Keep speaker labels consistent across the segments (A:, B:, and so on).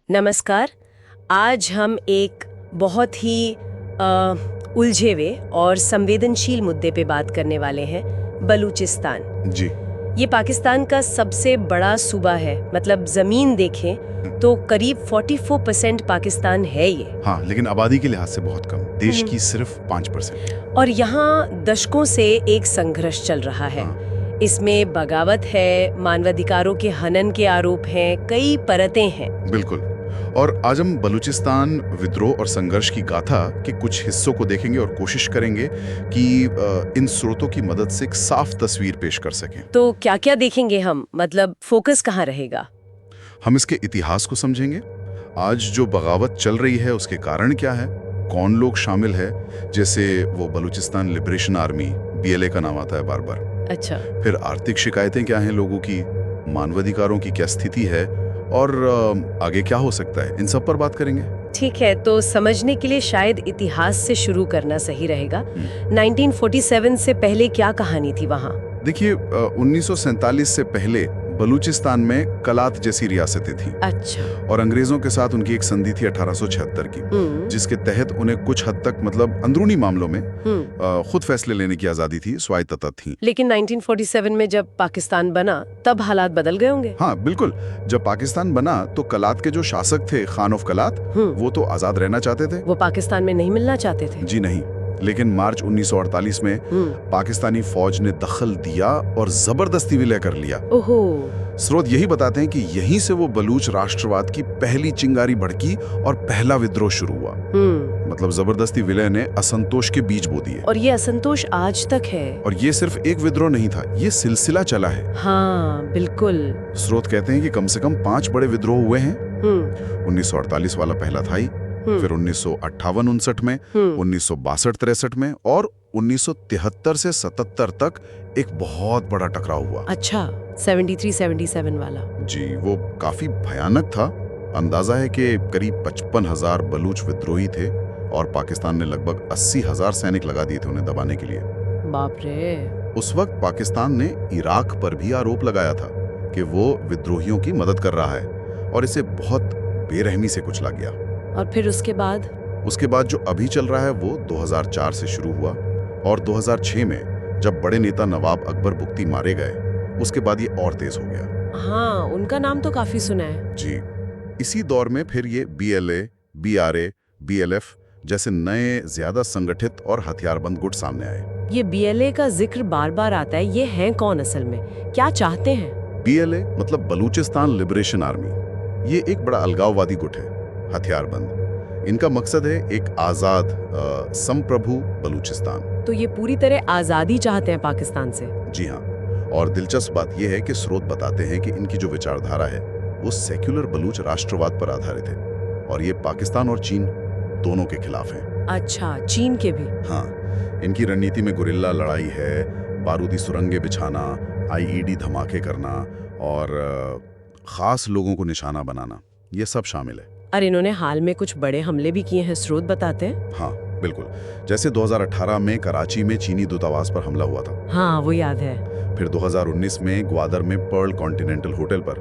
A: नमस्कार। आज हम एक बहुत ही उलझे हुए और संवेदनशील मुद्दे पे बात करने वाले हैं, बलूचिस्तान।
B: जी।
A: ये पाकिस्तान का सबसे बड़ा सूबा है, मतलब ज़मीन देखें तो करीब 44% पाकिस्तान है ये।
B: हाँ, लेकिन आबादी के लिहाज से बहुत कम, देश की सिर्फ 5%।
A: और यहाँ दशकों से एक संघर्ष चल रहा है।
B: हाँ।
A: इसमें बगावत है, मानवाधिकारों के हनन के आरोप हैं, कई परतें हैं।
B: बिल्कुल। और आज हम बलूचिस्तान विद्रोह और संघर्ष की गाथा के कुछ हिस्सों को देखेंगे और कोशिश करेंगे कि इन स्रोतों की मदद से एक साफ तस्वीर पेश कर सकें।
A: तो क्या-क्या देखेंगे हम? मतलब फोकस कहाँ रहेगा?
B: हम इसके इतिहास को समझेंगे, आज जो बगावत चल रही है उसके कारण क्या है, कौन लोग शामिल है, जैसे वो बलूचिस्तान लिबरेशन आर्मी, BLA का नाम आता है बार बार।
A: अच्छा।
B: फिर आर्थिक शिकायतें क्या हैं लोगों की, मानवाधिकारों की क्या स्थिति है और आगे क्या हो सकता है, इन सब पर बात करेंगे।
A: ठीक है, तो समझने के लिए शायद इतिहास से शुरू करना सही रहेगा। 1947 से पहले क्या कहानी थी वहाँ?
B: देखिए, 1947 से पहले बलूचिस्तान में कलात जैसी रियासतें थीं
A: अच्छा।
B: और अंग्रेजों के साथ उनकी एक संधि थी 1876 की, जिसके तहत उन्हें कुछ हद तक, मतलब अंदरूनी मामलों में खुद फैसले लेने की आजादी थी, स्वायत्तता थी।
A: लेकिन 1947 में जब पाकिस्तान बना तब हालात बदल गए होंगे।
B: हाँ बिल्कुल, जब पाकिस्तान बना तो कलात के जो शासक थे, खान ऑफ कलात, वो तो आजाद रहना चाहते थे।
A: वो पाकिस्तान में नहीं मिलना चाहते थे?
B: जी नहीं, लेकिन मार्च 1948 में पाकिस्तानी फौज ने दखल दिया और जबरदस्ती विलय कर लिया।
A: ओहो।
B: स्रोत यही बताते हैं कि यहीं से वो बलूच राष्ट्रवाद की पहली चिंगारी भड़की और पहला विद्रोह शुरू हुआ। मतलब जबरदस्ती विलय ने असंतोष के बीज बो दिए।
A: और ये असंतोष आज तक है।
B: और ये सिर्फ एक विद्रोह नहीं था, ये सिलसिला चला है।
A: हाँ बिल्कुल।
B: स्रोत कहते हैं कि कम से कम 5 बड़े विद्रोह हुए हैं। 1948 वाला पहला था ही, फिर 1958-59 में, 1962-63 में और 1973 से 77 तक एक बहुत बड़ा टकराव हुआ।
A: अच्छा, 73-77 वाला।
B: जी, वो काफी भयानक था। अंदाजा है कि करीब 55,000 बलूच विद्रोही थे और पाकिस्तान ने लगभग 80,000 सैनिक लगा दिए थे उन्हें दबाने के लिए।
A: बाप रे।
B: उस वक्त पाकिस्तान ने इराक पर भी आरोप लगाया था कि वो विद्रोहियों की मदद कर रहा है और इसे बहुत बेरहमी से कुचला गया।
A: और फिर उसके बाद
B: जो अभी चल रहा है वो 2004 से शुरू हुआ और 2006 में जब बड़े नेता नवाब अकबर बुख्ती मारे गए, उसके बाद ये और तेज हो गया।
A: हाँ, उनका नाम तो काफी सुना है।
B: जी, इसी दौर में फिर ये BLA, BRA, BLF जैसे नए ज्यादा संगठित और हथियारबंद गुट सामने आए।
A: ये BLA का जिक्र बार बार आता है, ये हैं कौन असल में? क्या चाहते हैं?
B: BLA मतलब बलूचिस्तान लिबरेशन आर्मी। ये एक बड़ा अलगाववादी गुट है, हथियारबंद। इनका मकसद है एक आजाद संप्रभु बलूचिस्तान।
A: तो ये पूरी तरह आजादी चाहते हैं पाकिस्तान से?
B: जी हाँ, और दिलचस्प बात यह है कि स्रोत बताते हैं कि इनकी जो विचारधारा है वो सेक्युलर बलूच राष्ट्रवाद पर आधारित है और ये पाकिस्तान और चीन दोनों के खिलाफ है।
A: अच्छा, चीन के भी?
B: हाँ, इनकी रणनीति में गुरिल्ला लड़ाई है, बारूदी सुरंगें बिछाना, IED धमाके करना और खास लोगों को निशाना बनाना, ये सब शामिल है।
A: अरे इन्होंने हाल में कुछ बड़े हमले भी किए हैं, स्रोत बताते हैं।
B: हाँ बिल्कुल, जैसे 2018 में कराची में चीनी दूतावास पर हमला हुआ था।
A: हाँ वो याद है।
B: फिर 2019 में ग्वादर में पर्ल कॉन्टिनेंटल होटल पर,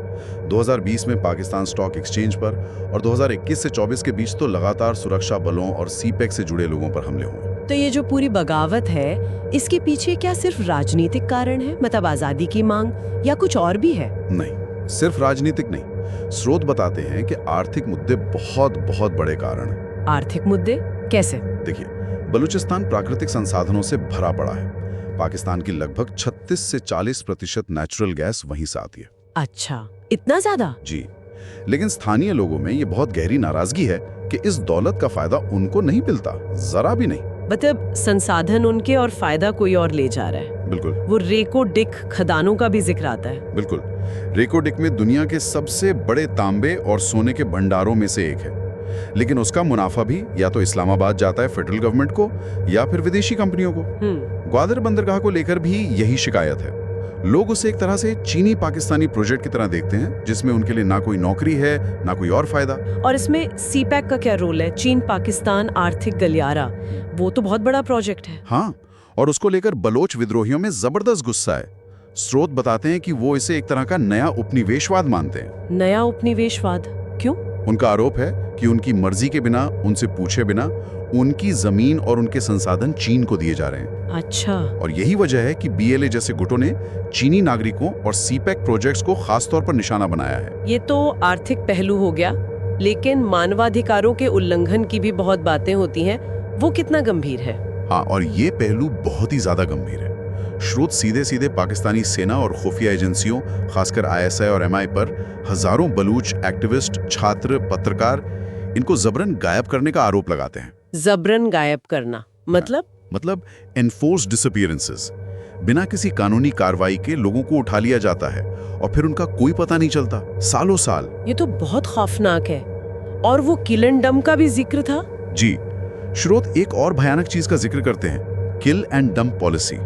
B: 2020 में पाकिस्तान स्टॉक एक्सचेंज पर और 2021 से 24 के बीच तो लगातार सुरक्षा बलों और CPEC से जुड़े लोगों पर हमले हुए।
A: तो ये जो पूरी बगावत है, इसके पीछे क्या सिर्फ राजनीतिक कारण है, मतलब आजादी की मांग, या कुछ और भी है?
B: नहीं, सिर्फ राजनीतिक नहीं। स्रोत बताते हैं कि आर्थिक मुद्दे बहुत बहुत बड़े कारण हैं।
A: आर्थिक मुद्दे कैसे?
B: देखिए, बलूचिस्तान प्राकृतिक संसाधनों से भरा पड़ा है। पाकिस्तान की लगभग 36 से 40% नेचुरल गैस वहीं से आती है।
A: अच्छा, इतना ज्यादा?
B: जी, लेकिन स्थानीय लोगों में ये बहुत गहरी नाराजगी है कि इस दौलत का फायदा उनको नहीं मिलता, जरा भी नहीं।
A: मतलब संसाधन उनके और फायदा कोई और ले जा रहा है।
B: बिल्कुल।
A: वो रेको डिक खदानों का भी जिक्र आता है।
B: बिल्कुल, रेको डिक में दुनिया के सबसे बड़े तांबे और सोने के भंडारों में से एक है, लेकिन उसका मुनाफा भी या तो इस्लामाबाद जाता है फेडरल गवर्नमेंट को या फिर विदेशी कंपनियों को। ग्वादर बंदरगाह को लेकर भी यही शिकायत है। लोग उसे एक तरह से चीनी पाकिस्तानी प्रोजेक्ट की तरह देखते हैं, जिसमें उनके लिए ना कोई नौकरी है ना कोई और फायदा।
A: और इसमें CPEC का क्या रोल है? चीन पाकिस्तान आर्थिक गलियारा, वो तो बहुत बड़ा प्रोजेक्ट है।
B: हाँ, और उसको लेकर बलोच विद्रोहियों में जबरदस्त गुस्सा है। स्रोत बताते हैं कि वो इसे एक तरह का नया उपनिवेशवाद मानते हैं।
A: नया उपनिवेशवाद? क्यों?
B: उनका आरोप है कि उनकी मर्जी के बिना, उनसे पूछे बिना उनकी जमीन और उनके संसाधन चीन को दिए जा रहे हैं।
A: अच्छा।
B: और यही वजह है कि BLA जैसे गुटों ने चीनी नागरिकों और CPEC प्रोजेक्ट्स को खास तौर पर निशाना बनाया है।
A: ये तो आर्थिक पहलू हो गया, लेकिन मानवाधिकारों के उल्लंघन की भी बहुत बातें होती हैं। वो कितना गंभीर है?
B: हाँ, और ये पहलू बहुत ही ज्यादा गंभीर है। स्रोत सीधे सीधे पाकिस्तानी सेना और खुफिया एजेंसियों, खासकर ISI और MI पर हजारों बलूच एक्टिविस्ट, छात्र, पत्रकार, इनको जबरन गायब करने का आरोप लगाते हैं।
A: जबरन गायब करना मतलब
B: एनफोर्स्ड डिसअपीयरेंसेस। बिना किसी कानूनी कार्रवाई के लोगों को उठा लिया जाता है और फिर उनका कोई पता नहीं चलता, सालों साल।
A: ये तो बहुत खौफनाक है। और वो किल एंड डंप का भी जिक्र था।
B: जी, स्रोत एक और भयानक चीज का जिक्र करते हैं, किल एंड डंप पॉलिसी,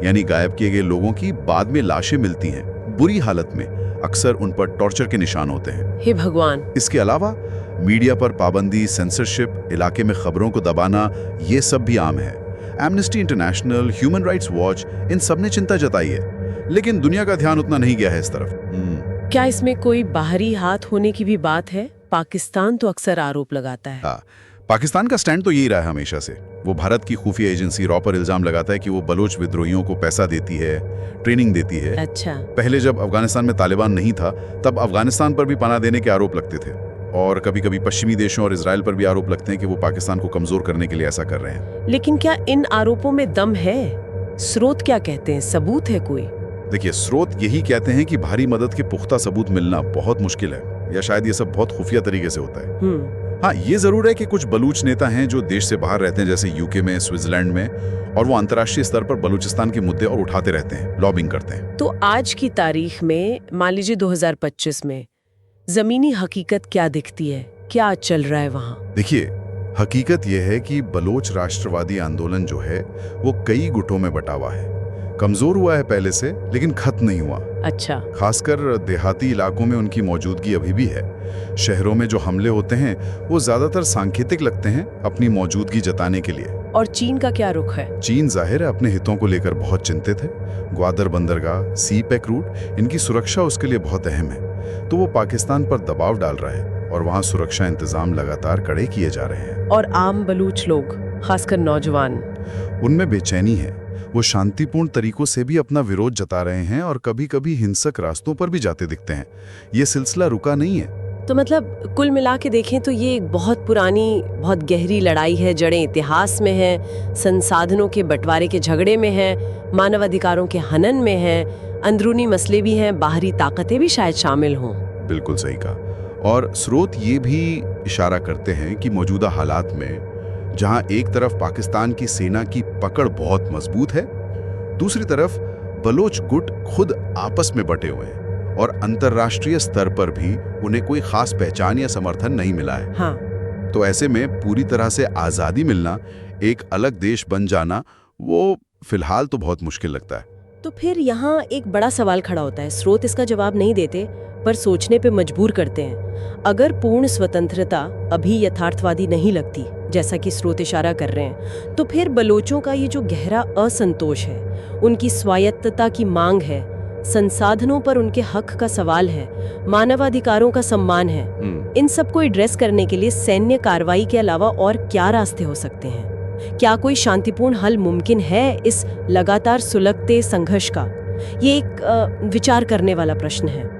B: यानी गायब किए गए लोगों की बाद में लाशें मिलती हैं बुरी हालत में, अक्सर उन पर टॉर्चर के निशान होते हैं।
A: हे भगवान।
B: इसके अलावा मीडिया पर पाबंदी, सेंसरशिप, इलाके में खबरों को दबाना, ये सब भी आम है। Amnesty International, human rights watch, इन सब ने चिंता जताई है, लेकिन दुनिया का ध्यान उतना नहीं गया है इस तरफ।
A: क्या इसमें कोई बाहरी हाथ होने की भी बात है? पाकिस्तान तो अक्सर आरोप लगाता है।
B: हाँ, पाकिस्तान का स्टैंड तो यही रहा है हमेशा से। वो भारत की खुफिया एजेंसी रॉ पर इल्जाम लगाता है कि वो बलोच विद्रोहियों को पैसा देती है, ट्रेनिंग देती है।
A: अच्छा।
B: पहले जब अफगानिस्तान में तालिबान नहीं था, तब अफगानिस्तान पर भी पनाह देने के आरोप लगते थे, और कभी कभी पश्चिमी देशों और इजराइल पर भी आरोप लगते हैं कि वो पाकिस्तान को कमजोर करने के लिए ऐसा कर रहे हैं।
A: लेकिन क्या इन आरोपों में दम है? स्रोत क्या कहते हैं? सबूत है कोई?
B: देखिए, स्रोत यही कहते हैं कि भारी मदद के पुख्ता सबूत मिलना बहुत मुश्किल है, या शायद ये सब बहुत खुफिया तरीके से होता है। हाँ, ये जरूर है कि कुछ बलूच नेता हैं जो देश से बाहर रहते हैं, जैसे यूके में, स्विट्जरलैंड में, और वो अंतर्राष्ट्रीय स्तर पर बलूचिस्तान के मुद्दे और उठाते रहते हैं, लॉबिंग करते हैं।
A: तो आज की तारीख में, मान लीजिए 2025 में, जमीनी हकीकत क्या दिखती है? क्या चल रहा है वहाँ?
B: देखिए, हकीकत यह है कि बलोच राष्ट्रवादी आंदोलन जो है वो कई गुटों में बटा हुआ है। कमजोर हुआ है पहले से, लेकिन खत्म नहीं हुआ।
A: अच्छा।
B: खासकर देहाती इलाकों में उनकी मौजूदगी अभी भी है। शहरों में जो हमले होते हैं वो ज्यादातर सांकेतिक लगते हैं, अपनी मौजूदगी जताने के लिए।
A: और चीन का क्या रुख है?
B: चीन जाहिर है अपने हितों को लेकर बहुत चिंतित है। ग्वादर बंदरगाह, CPEC रूट, इनकी सुरक्षा उसके लिए बहुत अहम है, तो वो पाकिस्तान पर दबाव डाल रहा है और वहाँ सुरक्षा इंतजाम लगातार कड़े किए जा रहे हैं।
A: और आम बलूच लोग, खासकर नौजवान,
B: उनमें बेचैनी है। वो शांतिपूर्ण तरीकों से भी अपना विरोध जता रहे हैं और कभी-कभी हिंसक रास्तों पर भी जाते दिखते हैं। ये सिलसिला रुका नहीं है।
A: तो मतलब कुल मिला के देखें तो ये एक बहुत पुरानी, बहुत गहरी लड़ाई है। जड़ें इतिहास में है, संसाधनों के बंटवारे के झगड़े में है, मानवाधिकारों के हनन में है, अंदरूनी मसले भी हैं, बाहरी ताकतें भी शायद शामिल हों।
B: बिल्कुल सही कहा। और स्रोत ये भी इशारा करते हैं कि मौजूदा हालात में, जहां एक तरफ पाकिस्तान की सेना की पकड़ बहुत मजबूत है, दूसरी तरफ बलोच गुट खुद आपस में बटे हुए हैं और अंतर्राष्ट्रीय स्तर पर भी उन्हें कोई खास पहचान या समर्थन नहीं मिला है।
A: हाँ।
B: तो ऐसे में पूरी तरह से आज़ादी मिलना, एक अलग देश बन जाना, वो फिलहाल तो बहुत मुश्किल लगता है।
A: तो फिर यहाँ एक बड़ा सवाल खड़ा होता है। स्रोत इसका जवाब नहीं देते, पर सोचने पे मजबूर करते हैं। अगर पूर्ण स्वतंत्रता अभी यथार्थवादी नहीं लगती, जैसा कि स्रोत इशारा कर रहे हैं, तो फिर बलोचों का ये जो गहरा असंतोष है, उनकी स्वायत्तता की मांग है, संसाधनों पर उनके हक का सवाल है, मानवाधिकारों का सम्मान है, इन सब को एड्रेस करने के लिए सैन्य कार्रवाई के अलावा और क्या रास्ते हो सकते हैं? क्या कोई शांतिपूर्ण हल मुमकिन है इस लगातार सुलगते संघर्ष का? ये एक विचार करने वाला प्रश्न है।